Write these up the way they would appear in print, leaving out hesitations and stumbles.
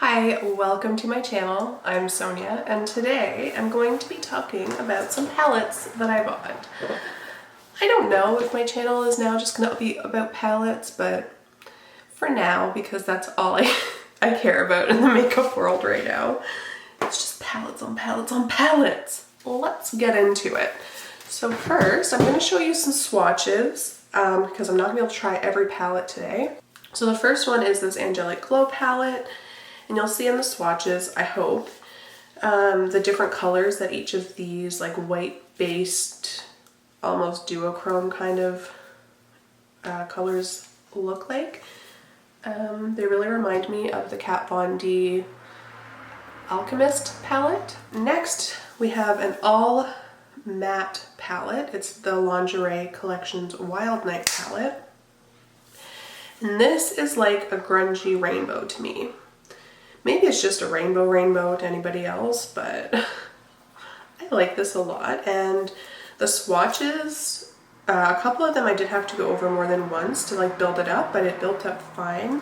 Hi, welcome to my channel. I'm Sonia, and today I'm going to be talking about some palettes that I bought. I don't know if my channel is now just going to be about palettes, but for now, because that's all I care about in the makeup world right now, it's just palettes on palettes on palettes. Let's get into it. So first, I'm going to show you some swatches because I'm not going to be able to try every palette today. So the first one is this Angelic Glow palette. And you'll see in the swatches, I hope, the different colors that each of these like white-based, almost duochrome kind of colors look like. They really remind me of the Kat Von D Alchemist palette. Next, we have an all matte palette. It's the Lingerie Collection's Wild Night palette. And this is like a grungy rainbow to me. Maybe it's just a rainbow to anybody else, but I like this a lot. And the swatches, a couple of them I did have to go over more than once to like build it up, but it built up fine.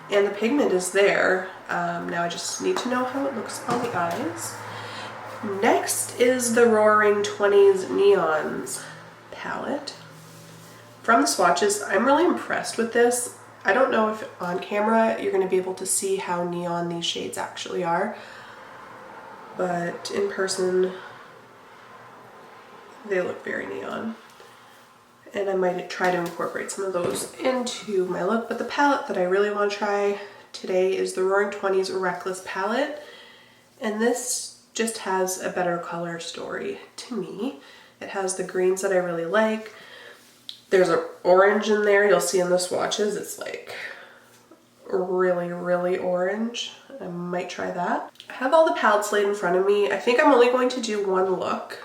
And the pigment is there. Now I just need to know how it looks on the eyes. Next is the Roaring 20s Neons palette. From the swatches, I'm really impressed with this. I don't know if on camera you're going to be able to see how neon these shades actually are, but in person they look very neon. And I might try to incorporate some of those into my look, but the palette that I really want to try today is the Roaring 20s Reckless palette, and this just has a better color story to me. It has the greens that I really like. There's an orange in there, you'll see in the swatches, it's like really orange. I might try that. I have all the palettes laid in front of me. I think I'm only going to do one look,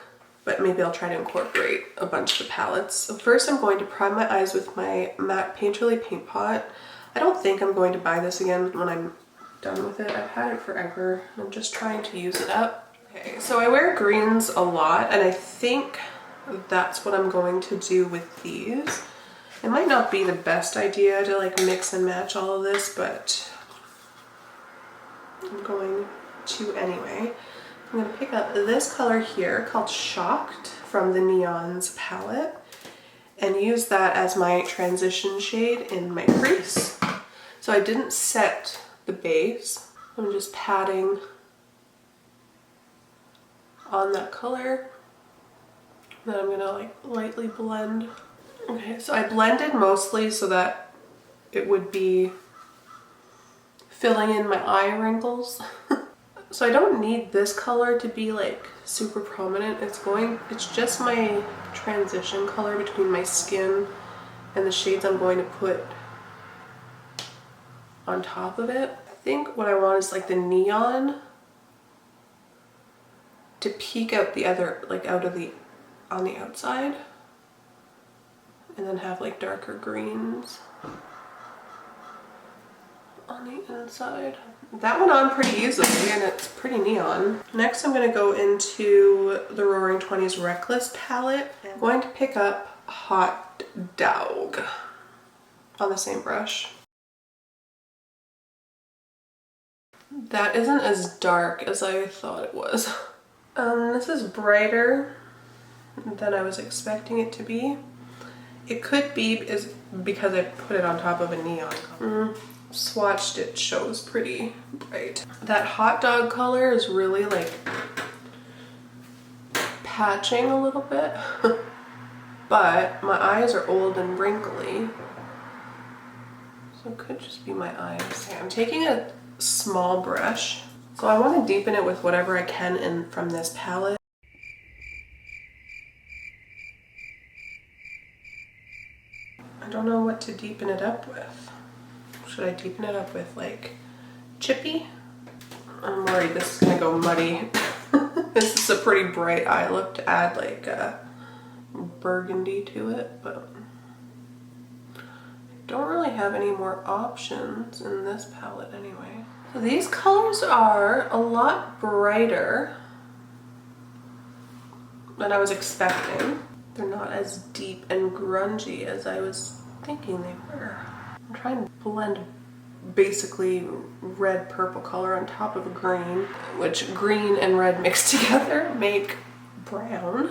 but maybe I'll try to incorporate a bunch of the palettes. So first I'm going to prime my eyes with my MAC Painterly Paint Pot. I don't think I'm going to buy this again when I'm done with it. I've had it forever. I'm just trying to use it up. Okay, so I wear greens a lot, and I think that's what I'm going to do with these. It might not be the best idea to like mix and match all of this, but I'm going to anyway. I'm going to pick up this color here called Shocked from the Neons palette and use that as my transition shade in my crease. So I didn't set the base. I'm just patting on that color. Then I'm gonna like lightly blend. Okay, so I blended mostly so that it would be filling in my eye wrinkles. So I don't need this color to be like super prominent. It's just my transition color between my skin and the shades I'm going to put on top of it. I think what I want is like the neon to peek out the other, like out of the on the outside, and then have like darker greens on the inside. That went on pretty easily and it's pretty neon. Next I'm going to go into the Roaring 20s Reckless palette. I'm going to pick up Hot Dog on the same brush. That isn't as dark as I thought it was. This is brighter than I was expecting it to be. It could be because I put it on top of a neon color. Swatched, it shows pretty bright. That Hot Dog color is really like patching a little bit, but my eyes are old and wrinkly, so it could just be my eyes. Okay, I'm taking a small brush, so I want to deepen it with whatever I can from this palette. I don't know what to deepen it up with. Should I deepen it up with like chippy? I'm worried this is gonna go muddy. This is a pretty bright eye look to add like a burgundy to it, but I don't really have any more options in this palette anyway. So these colors are a lot brighter than I was expecting. They're not as deep and grungy as I was thinking they were. I'm trying to blend basically red purple color on top of a green, which green and red mixed together make brown.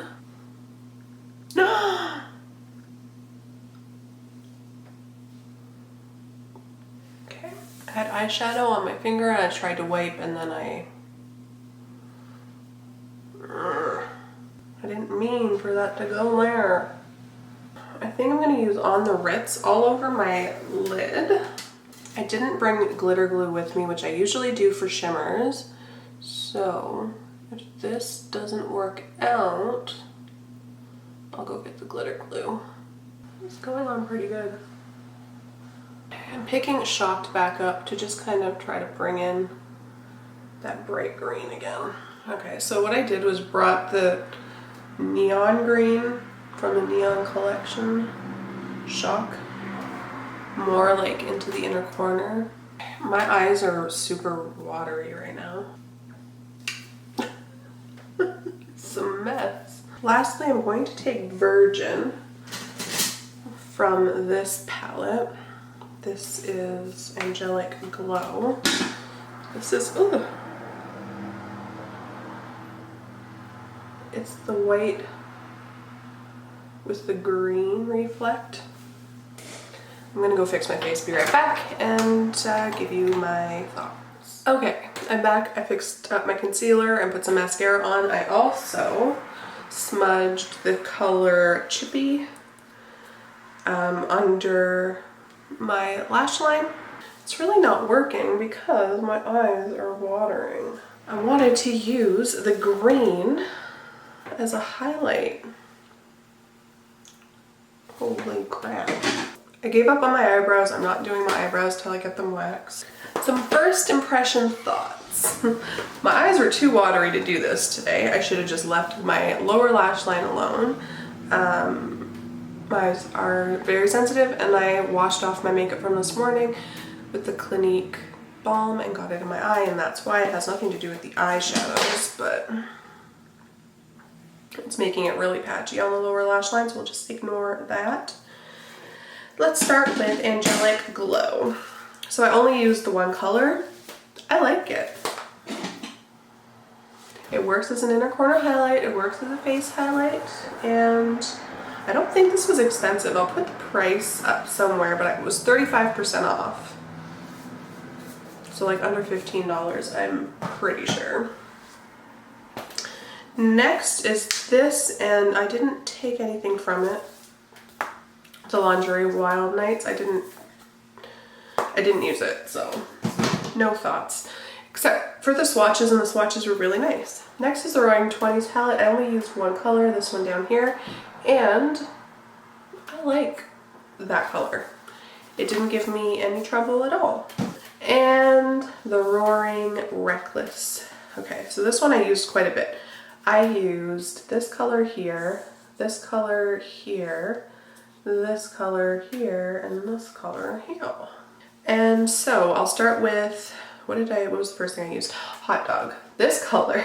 Okay, I had eyeshadow on my finger and I tried to wipe, and then I didn't mean for that to go there. I think I'm gonna use On the Ritz all over my lid. I didn't bring glitter glue with me, which I usually do for shimmers. So if this doesn't work out, I'll go get the glitter glue. It's going on pretty good. I'm picking Shocked back up to just kind of try to bring in that bright green again. Okay, so what I did was brought the neon green from the Neon Collection Shock more like into the inner corner. My eyes are super watery right now. It's a mess. Lastly, I'm going to take Virgin from this palette. This is Angelic Glow. This is, ooh. It's the white with the green reflect. I'm gonna go fix my face, be right back, and give you my thoughts. Okay, I'm back. I fixed up my concealer and put some mascara on. I also smudged the color Chippy under my lash line. It's really not working because my eyes are watering. I wanted to use the green as a highlight. Holy crap. I gave up on my eyebrows. I'm not doing my eyebrows till I get them waxed. Some first impression thoughts. My eyes were too watery to do this today. I should have just left my lower lash line alone. My eyes are very sensitive, and I washed off my makeup from this morning with the Clinique balm and got it in my eye, and that's why. It has nothing to do with the eyeshadows, but it's making it really patchy on the lower lash line, so we'll just ignore that. Let's start with Angelic Glow. So I only used the one color. I like it. It works as an inner corner highlight, it works as a face highlight, and I don't think this was expensive. I'll put the price up somewhere, but it was 35% off. So like under $15, I'm pretty sure. Next is this, and I didn't take anything from it. The Lingerie Wild Nights. I didn't use it, so no thoughts. Except for the swatches, and the swatches were really nice. Next is the Roaring 20s palette. I only used one color, this one down here, and I like that color. It didn't give me any trouble at all. And the Roaring Reckless. Okay, so this one I used quite a bit. I used this color here, this color here, this color here, and this color here. And so I'll start with, what was the first thing I used? Hot Dog. This color,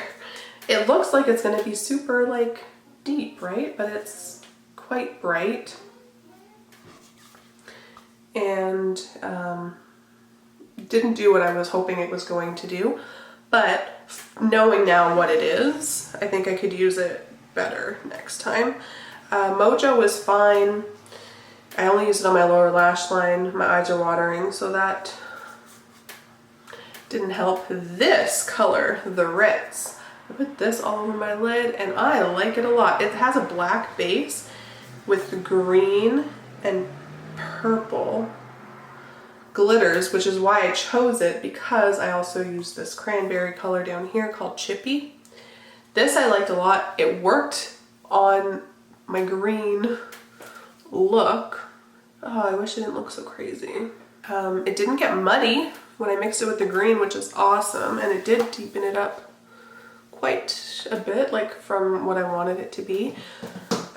it looks like it's gonna be super like deep, right? But it's quite bright. And didn't do what I was hoping it was going to do. But knowing now what it is, I think I could use it better next time. Mojo was fine. I only used it on my lower lash line. My eyes are watering, so that didn't help. This color, the Ritz, I put this all over my lid and I like it a lot. It has a black base with green and purple glitters, which is why I chose it, because I also used this cranberry color down here called Chippy. This I liked a lot. It worked on my green look. Oh, I wish it didn't look so crazy. It didn't get muddy when I mixed it with the green, which is awesome, and it did deepen it up quite a bit, like from what I wanted it to be.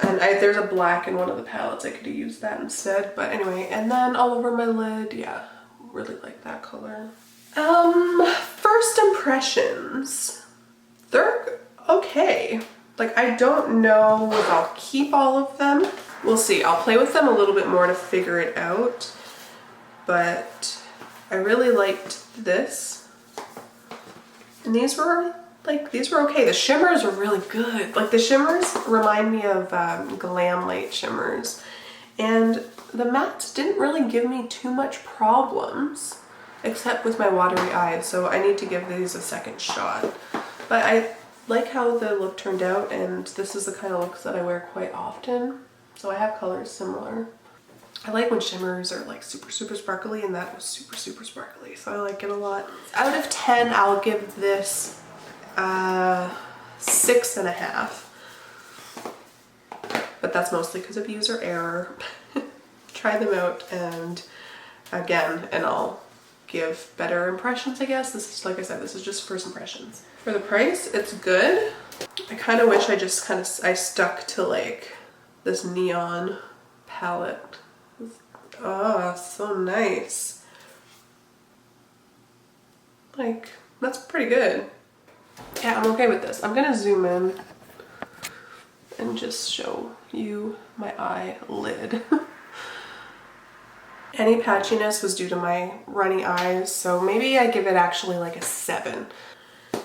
And there's a black in one of the palettes. I could have used that instead, but anyway. And then all over my lid, yeah, really like that color. First impressions. They're okay. Like, I don't know if I'll keep all of them. We'll see. I'll play with them a little bit more to figure it out. But I really liked this. And these were okay. The shimmers are really good. Like the shimmers remind me of Glam Light shimmers. And the mattes didn't really give me too much problems, except with my watery eyes. So I need to give these a second shot. But I like how the look turned out, and this is the kind of looks that I wear quite often. So I have colors similar. I like when shimmers are like super, super sparkly, and that was super, super sparkly. So I like it a lot. Out of 10, I'll give this 6.5. But that's mostly because of user error. Try them out and I'll give better impressions, I guess. This is, like I said, this is just first impressions. For the price, it's good. I kind of wish I stuck to like this neon palette. Oh, so nice. Like, that's pretty good. Yeah, I'm okay with this. I'm gonna zoom in and just show you my eyelid. Any patchiness was due to my runny eyes, so maybe I give it actually like a 7.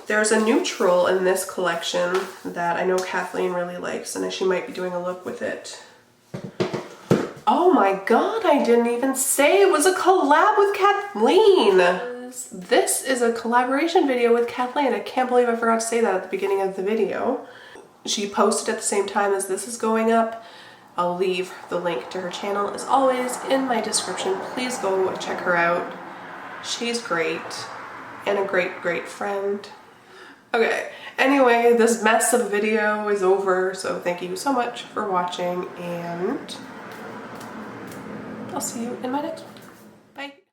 There's a neutral in this collection that I know Kathleen really likes, and she might be doing a look with it. Oh my god, I didn't even say it was a collab with Kathleen! This is a collaboration video with Kathleen. I can't believe I forgot to say that at the beginning of the video. She posted at the same time as this is going up. I'll leave the link to her channel as always in my description. Please go check her out. She's great and a great, great friend. Okay, anyway, this mess of a video is over, so thank you so much for watching, and I'll see you in my next one.